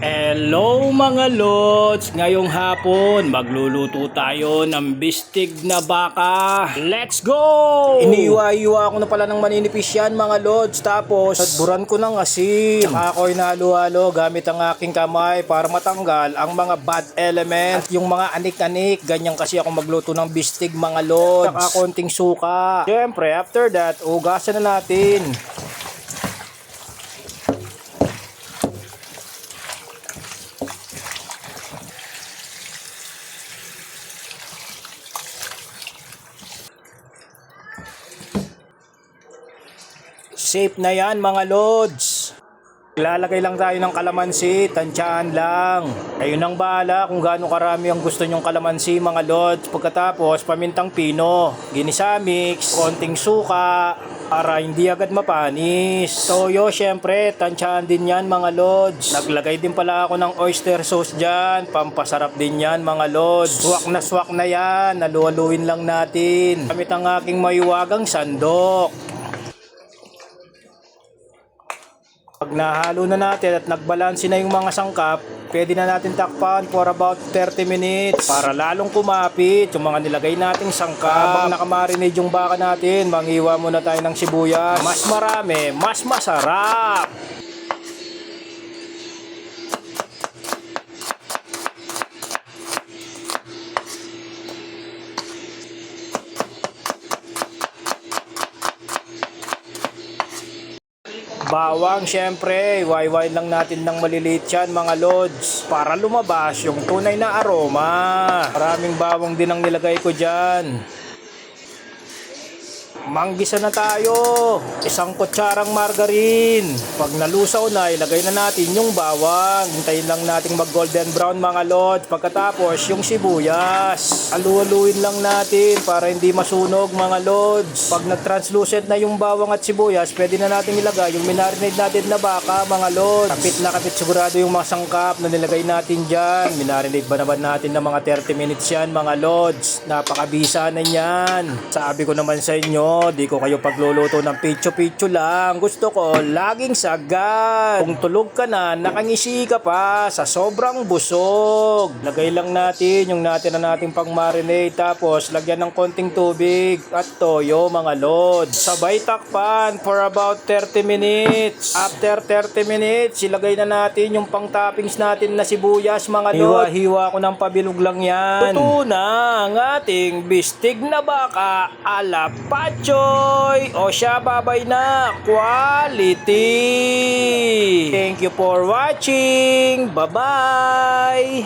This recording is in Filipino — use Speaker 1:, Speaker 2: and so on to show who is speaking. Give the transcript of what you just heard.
Speaker 1: Hello mga lods! Ngayong hapon, magluluto tayo ng bistig na baka. Let's go! Iniwa-iwa ko na pala ng maninipis yan mga lods. Tapos, nagburan ko ng asin. Saka ako'y nahalo-halo gamit ang aking kamay para matanggal ang mga bad element. At yung mga anik-anik, ganyan kasi ako magluto ng bistig mga lods. Saka konting suka. Siyempre, after that, ugasan na natin. Safe na yan mga lods. Ilalagay lang tayo ng kalamansi, tansyahan lang. Ayun ang bahala kung gaano karami ang gusto nyong kalamansi mga lods. Pagkatapos pamintang pino, ginisa mix, konting suka para hindi agad mapanis. Toyo syempre, tansyahan din yan mga lods. Naglagay din pala ako ng oyster sauce dyan, pampasarap din yan mga lods. Swak na yan, naluwaluin lang natin. Gamit ang aking mayuwagang sandok. Pag nahalo na natin at nagbalanse na yung mga sangkap, pwede na natin takpan for about 30 minutes para lalong kumapit yung mga nilagay nating sangkap. Habang nakamarinate yung baka natin, manghiwa muna tayo ng sibuyas. Mas marami, mas masarap! Bawang syempre, iwayway lang natin ng maliliit yan mga lods para lumabas yung tunay na aroma. Maraming bawang din ang nilagay ko dyan. Manggisa na tayo. Isang kutsarang margarine. Pag nalusaw na, ilagay na natin yung bawang. Hintayin lang natin mag golden brown mga lods. Pagkatapos yung sibuyas. Alu-aluin lang natin para hindi masunog mga lods. Pag nag-translucent na yung bawang at sibuyas, pwede na natin ilagay yung minarinate natin na baka mga lods. Kapit na kapit sigurado yung mga sangkap na nilagay natin dyan. Minarinate ba naman natin ng mga 30 minutes yan mga lods. Napakabisa na yan. Sabi ko naman sa inyo, di ko kayo pagluluto ng pitso-pitso lang. Gusto ko laging sagad. Kung tulog ka na, nakangisi ka pa sa sobrang busog. Lagay lang natin yung natira nating pang marinate. Tapos lagyan ng konting tubig at toyo mga lods. Sabay takpan for about 30 minutes. After 30 minutes, ilagay na natin yung pang toppings natin na sibuyas mga lods. Hiwa ko ng pabilog lang yan. Luto na ang ating bistig na baka ala Pachoy o siya babay na quality. Thank you for watching. Bye-bye.